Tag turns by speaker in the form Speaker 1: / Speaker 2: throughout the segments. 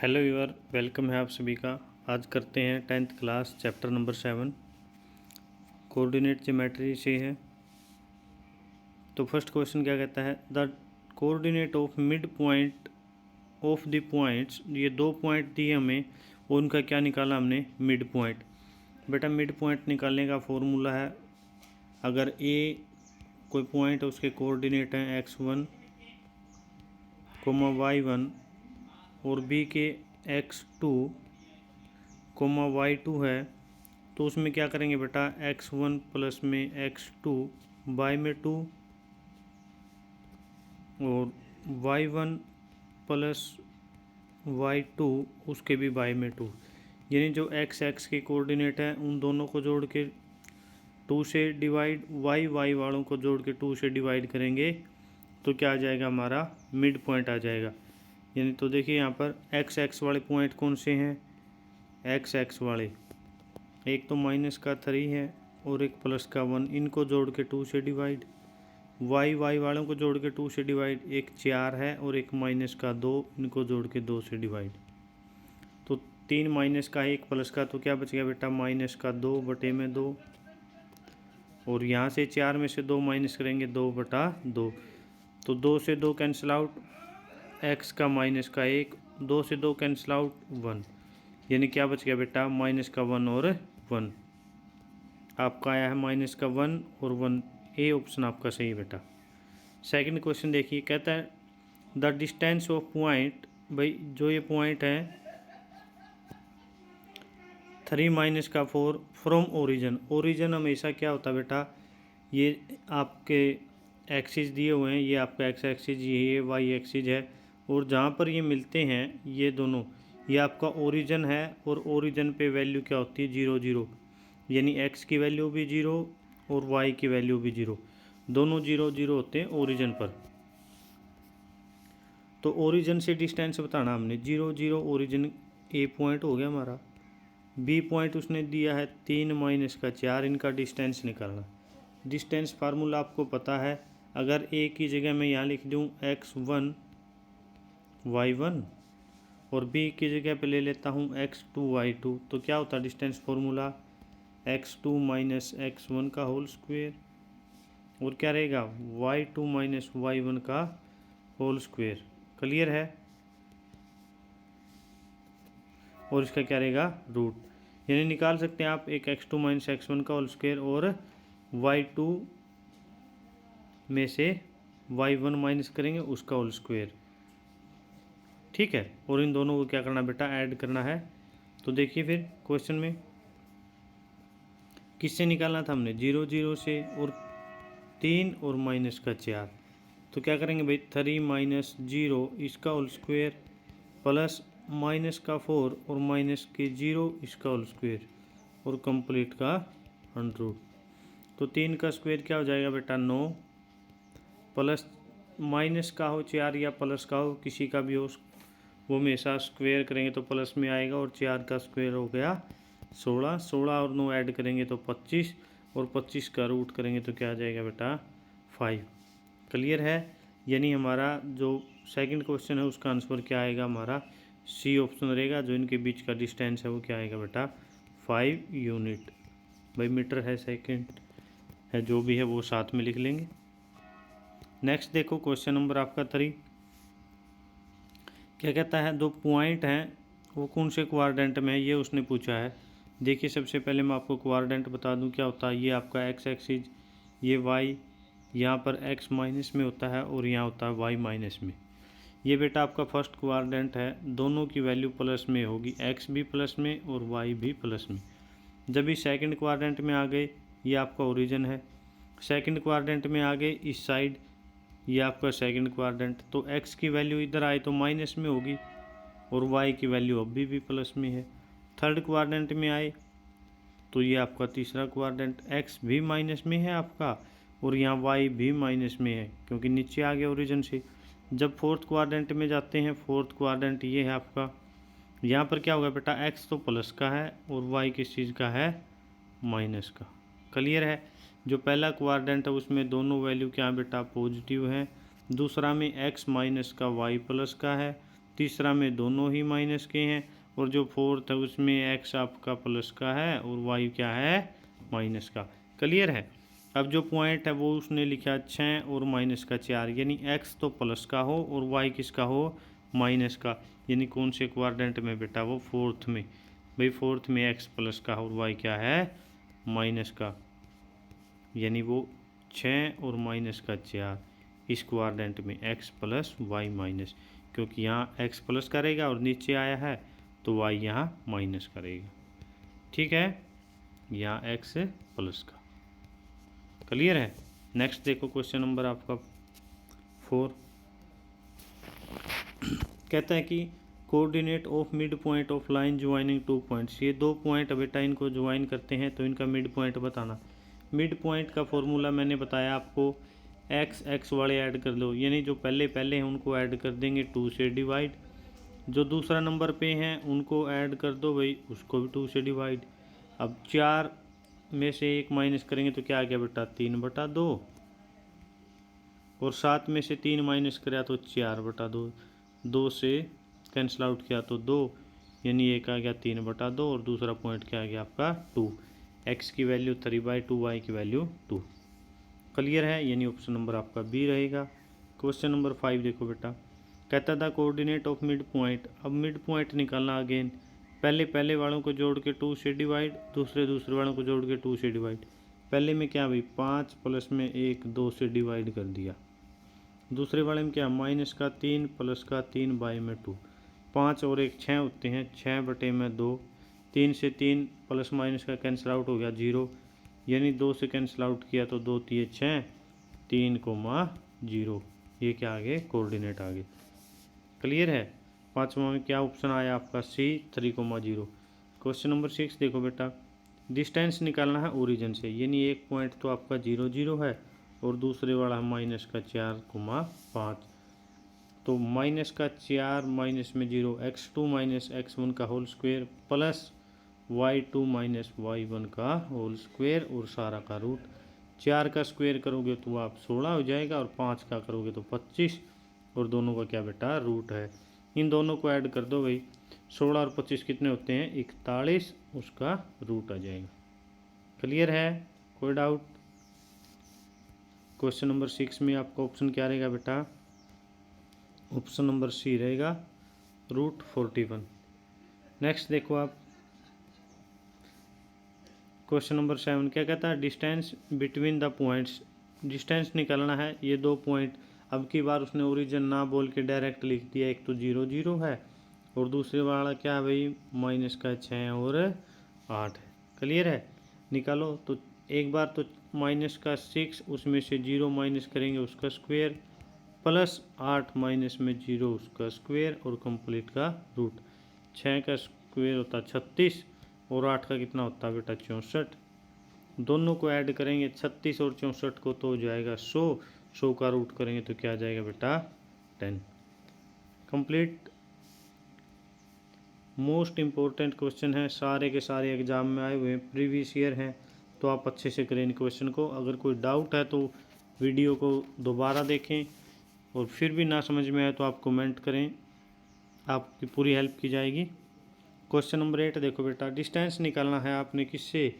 Speaker 1: Hello viewer, welcome है आप सभी का। आज करते हैं 10th class chapter number 7 coordinate geometry से है। तो फर्स्ट क्वेश्चन क्या कहता है, the coordinate of mid point of the points. ये दो पॉइंट दिए हमें, उनका क्या निकाला हमने, मिड पॉइंट। बेटा मिड पॉइंट निकालने का फॉर्मूला है, अगर ए कोई पॉइंट है उसके कोऑर्डिनेट हैं x1, y1 और बी के x2, y2 है, तो उसमें क्या करेंगे बेटा, x1 प्लस में x2 बाई में 2 और y1 प्लस y2 उसके भी बाई में 2। यानी जो x के कोऑर्डिनेट हैं उन दोनों को जोड़ के 2 से डिवाइड, y वालों को जोड़ के 2 से डिवाइड करेंगे तो क्या आ जाएगा, हमारा मिड पॉइंट आ जाएगा। यानी तो देखिए यहाँ पर x वाले पॉइंट कौन से हैं, x वाले एक तो माइनस का 3 है और एक प्लस का 1, इनको जोड़ के 2 से डिवाइड, y वालों को जोड़ के 2 से डिवाइड, एक 4 है और एक माइनस का 2, इनको जोड़ के 2 से डिवाइड। तो 3 माइनस का 1 प्लस का, तो क्या बच गया बेटा, माइनस का 2 बटे में 2, और यहाँ से 4 में से 2 माइनस करेंगे 2 बटा 2, तो 2 से 2 कैंसिल आउट, x का माइनस का 1, 2 से 2 कैंसिल आउट 1, यानी क्या बच गया बेटा, माइनस का 1 और 1। आपका आया है माइनस का 1 और 1, ए ऑप्शन आपका सही है बेटा। सेकंड क्वेश्चन देखिए, कहता है द डिस्टेंस ऑफ पॉइंट। भाई जो ये पॉइंट है 3 माइनस का 4 फ्रॉम ओरिजिन। ओरिजिन हमेशा क्या होता है बेटा, ये आपके एक्सिस दिए हुए हैं, ये आपका एक्स एक्सिस, ये वाई एक्सिस है, और जहाँ पर ये मिलते हैं ये दोनों, ये आपका ओरिजिन है, और ओरिजिन पे वैल्यू क्या होती है, 0 0, यानी x की वैल्यू भी 0 और y की वैल्यू भी 0, दोनों 0 0 होते हैं ओरिजिन पर। तो ओरिजिन से डिस्टेंस बताना हमने, 0 0 ओरिजिन ए पॉइंट हो गया हमारा, बी पॉइंट उसने दिया है 3 माइनस का 4, इनका डिस्टेंस निकालना। डिस्टेंस फार्मूला आपको पता है, अगर ए की जगह मैं यहाँ लिख दूँ x1 y1 और बी की जगह पे ले लेता हूँ x2 y2, तो क्या होता है distance formula, x2 minus x1 का होल स्क्वायर, और क्या रहेगा y2 माइनस y1 का होल स्क्वायर। क्लियर है, और इसका क्या रहेगा, रूट। यानी निकाल सकते हैं आप एक x2 माइनस x1 का होल स्क्वायर और y2 में से y1 माइनस करेंगे उसका होल स्क्वायर, ठीक है। और इन दोनों को क्या करना बेटा, ऐड करना है। तो देखिए फिर क्वेश्चन में किससे निकालना था हमने, 0 0 से, और 3 और माइनस का 4, तो क्या करेंगे भाई, 3 माइनस 0 इसका होल स्क्वायर प्लस माइनस का 4 और माइनस के 0 इसका होल स्क्वायर और कंप्लीट का 100। तो 3 का स्क्वायर क्या हो जाएगा बेटा, 9, प्लस माइनस का हो 4 या प्लस का हो, किसी का भी हो, वो हमेशा स्क्वायर करेंगे तो प्लस में आएगा, और 4 का स्क्वायर हो गया 16, 16 और 9 ऐड करेंगे तो 25, और 25 का रूट करेंगे तो क्या आ जाएगा बेटा, 5। क्लियर है, यानी हमारा जो सेकंड क्वेश्चन है उसका आंसर क्या आएगा, हमारा सी ऑप्शन रहेगा। जो इनके बीच का डिस्टेंस है वो क्या आएगा बेटा, 5 यूनिट। भाई मीटर है, सेकंड है, जो भी है वो साथ में लिख लेंगे। नेक्स्ट देखो क्वेश्चन नंबर आपका 3, क्या कहता है, दो पॉइंट हैं वो कौन से क्वाड्रेंट में है, ये उसने पूछा है। देखिए सबसे पहले मैं आपको क्वाड्रेंट बता दूं क्या होता है। ये आपका एक्स एक्सिस, ये वाई, यहाँ पर एक्स माइनस में होता है और यहाँ होता है वाई माइनस में। ये बेटा आपका फर्स्ट क्वाड्रेंट है, दोनों की वैल्यू प्लस में होगी, एक्स भी प्लस में और वाई भी प्लस में। जब इस सेकंड क्वाड्रेंट में आ गए, ये आपका ओरिजिन है, सेकंड क्वाड्रेंट में आ गए इस साइड, ये आपका सेकंड क्वाड्रेंट, तो x की वैल्यू इधर आए तो माइनस में होगी और y की वैल्यू अभी भी प्लस में है। थर्ड क्वाड्रेंट में आए तो ये आपका तीसरा क्वाड्रेंट, x भी माइनस में है आपका और यहाँ y भी माइनस में है क्योंकि नीचे आ गया ओरिजिन से। जब फोर्थ क्वाड्रेंट में जाते हैं, फोर्थ क्वाड्रेंट ये है आपका, यहाँ पर क्या होगा बेटा, x तो प्लस का है और y किस चीज़ का है, माइनस का। क्लियर है, जो पहला क्वाड्रेंट है उसमें दोनों वैल्यू क्या बेटा, पॉजिटिव है। दूसरा में x माइनस का y प्लस का है। तीसरा में दोनों ही माइनस के हैं, और जो फोर्थ है उसमें एक्स आपका प्लस का है और वाई क्या है, माइनस का। क्लियर है। अब जो पॉइंट है वो उसने लिखा 6 और माइनस का 4, यानी एक्स तो प्लस का हो और वाई किसका हो, माइनस का। यानी कौन से क्वाड्रेंट में बेटा, वो फोर्थ में। भाई फोर्थ में एक्स प्लस का और वाई क्या है, माइनस का, यानी वो 6 और माइनस का 4 इस क्वाड्रेंट में, एक्स प्लस वाई माइनस, क्योंकि यहाँ एक्स प्लस करेगा और नीचे आया है तो वाई यहाँ माइनस करेगा। ठीक है, यहाँ एक्स प्लस का। क्लियर है। नेक्स्ट देखो क्वेश्चन नंबर आपका 4। कहता है कि coordinate of mid point of line joining 2 points. ये 2 पॉइंट बेटा इनको ज्वाइन करते हैं तो इनका मिड पॉइंट बताना। मिड पॉइंट का फॉर्मूला मैंने बताया आपको, एक्स एक्स वाले ऐड कर लो, यानी जो पहले पहले हैं उनको ऐड कर देंगे 2 से डिवाइड, जो दूसरा नंबर पे हैं उनको ऐड कर दो भाई, उसको भी 2 से डिवाइड। अब 4 में से 1 माइनस करेंगे तो क्या आ गया बेटा, 3/2, और 7 में से 3 माइनस करा तो 4/2, 2 से कैंसिल आउट किया तो 2, यानी एक आ गया 3/2, और दूसरा पॉइंट क्या आ गया आपका 2। एक्स की वैल्यू 3/2, वाई की वैल्यू 2। क्लियर है, यानी ऑप्शन नंबर आपका बी रहेगा। क्वेश्चन नंबर 5 देखो बेटा, कहता था कोऑर्डिनेट ऑफ मिड पॉइंट। अब मिड पॉइंट निकालना अगेन, पहले पहले वालों को जोड़ के 2 से डिवाइड, दूसरे दूसरे वालों को जोड़ के 2 से डिवाइड। पहले में क्या भाई 5 प्लस में 1 2 से डिवाइड कर दिया, दूसरे वाले में क्या माइनस का 3 प्लस का 3 बाई में 2, 5 और 1 6 होते हैं, 6/2, 3 से 3 प्लस माइनस का कैंसिल आउट हो गया 0, यानी 2 से कैंसिल आउट किया तो 2 3 6, 3,0, ये क्या आगे कोऑर्डिनेट आगे। क्लियर है। पाँचवा में क्या ऑप्शन आया आपका, सी 3,0। क्वेश्चन नंबर 6 देखो बेटा, डिस्टेंस निकालना है ओरिजिन से, यानी एक पॉइंट तो आपका 0 0 है और दूसरे वाला माइनस का 4,5, तो माइनस का 4 माइनस में 0, x2 माइनस x1 का whole square plus y2 minus y1 का होल स्क्वायर और सारा का रूट। 4 का स्क्वायर करोगे तो आप 16 हो जाएगा और 5 का करोगे तो 25, और दोनों का क्या बेटा रूट है। इन दोनों को ऐड कर दो भाई, 16 और 25 कितने होते हैं 41, उसका रूट आ जाएगा। क्लियर है, कोई डाउट। क्वेश्चन नंबर 6 में आपका ऑप्शन क्या रहेगा बेटा, ऑप्शन नंबर सी रहेगा, √41। नेक्स्ट देखो आप क्वेश्चन नंबर 7, क्या कहता है distance between the points. Distance निकालना है, ये 2 पॉइंट, अब की बार उसने ओरिजिन ना बोल के डायरेक्ट लिख दिया, एक तो 0 0 है और दूसरे वाला क्या है भाई माइनस का 6 और 8 है। क्लियर है, निकालो तो एक बार तो माइनस का 6, उसमें से 0 माइनस करेंगे उसका स्क्वायर, प्लस 8 माइनस में 0 उसका स्क्वायर और कंप्लीट का रूट। 6 का स्क्वायर होता है 36 और 8 का कितना होता है बेटा 64। दोनों को ऐड करेंगे 36 और 64 को तो हो जाएगा 100, 100 का रूट करेंगे तो क्या आ जाएगा बेटा 10। कंप्लीट। मोस्ट इम्पोर्टेंट क्वेश्चन है, सारे के सारे एग्जाम में आए हुए प्रीवियस ईयर हैं, तो आप अच्छे से करें इन क्वेश्चन को। अगर कोई डाउट है तो वीडियो को दोबारा देखें, और फिर भी ना समझ में आए तो आप कमेंट करें, आपकी पूरी हेल्प की जाएगी। क्वेश्चन नंबर 8 देखो बेटा, डिस्टेंस निकालना है आपने किससे,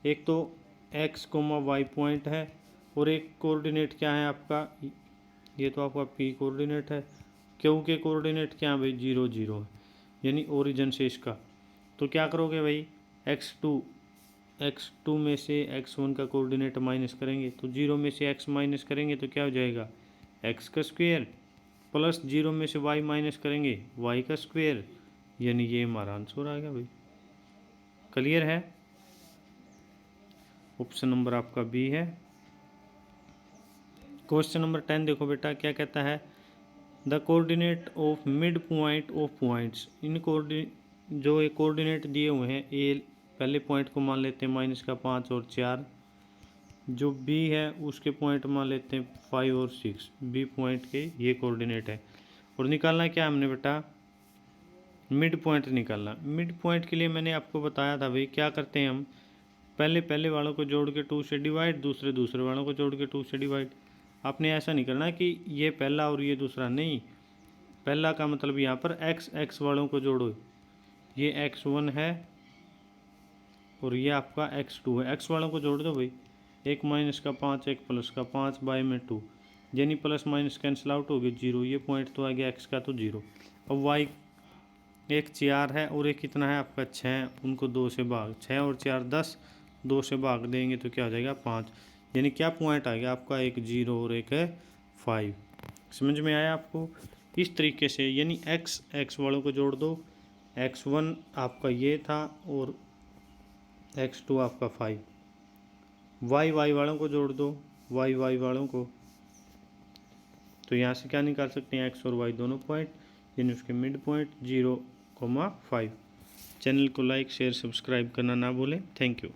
Speaker 1: एक तो x, y पॉइंट है और एक कोऑर्डिनेट क्या है आपका, ये तो आपका p कोऑर्डिनेट है, q के कोऑर्डिनेट क्या है भाई 0 0 है, यानी ओरिजिन से इसका। तो क्या करोगे भाई x2 में से x1 का कोऑर्डिनेट माइनस करेंगे तो 0 में से x माइनस करेंगे तो क्या हो जाएगा x का स्क्वायर, प्लस 0 में से y माइनस करेंगे y का स्क्वायर, यानी ये हमारा आंसर आ गया भाई। क्लियर है, ऑप्शन नंबर आपका बी है। क्वेश्चन नंबर 10 देखो बेटा, क्या कहता है the coordinate of mid point of points. इन जो ये कोऑर्डिनेट दिए हुए हैं, ए पहले पॉइंट को मान लेते हैं माइनस का 5 और 4, जो बी है उसके पॉइंट मान लेते हैं 5 और 6, बी पॉइंट के ये कोऑर्डिनेट है। और निकालना क्या हमने बेटा, मिड पॉइंट निकालना। मिड पॉइंट के लिए मैंने आपको बताया था भाई क्या करते हैं हम, पहले पहले वालों को जोड़ के 2 से डिवाइड, दूसरे दूसरे वालों को जोड़ के 2 से डिवाइड। आपने ऐसा नहीं करना कि ये पहला और ये दूसरा, नहीं, पहला का मतलब यहाँ पर x वालों को जोड़ो, ये x1 है और ये आपका x2 है, x वालों को जोड़ दो भाई, एक माइनस का 5 एक प्लस का 5 बाई में 2, यानी प्लस माइनस कैंसिल आउट हो गए 0, ये पॉइंट तो आ गया x का तो 0। अब y एक 4 है और एक कितना है आपका 6, उनको 2 से भाग, 6 और 4 10, 2 से भाग देंगे तो क्या हो जाएगा 5, यानी क्या पॉइंट आ गया आपका, एक 0 और एक है 5। समझ में आया आपको? इस तरीके से यानी x वालों को जोड़ दो, x1 आपका ये था और x2 आपका 5, y वालों को जोड़ दो, y वालों को, तो यहाँ से क्या निकाल सकते हैं, x और y दोनों पॉइंट, यानी उसके मिड पॉइंट 0,5। चैनल को लाइक शेयर सब्सक्राइब करना ना भूलें। Thank you.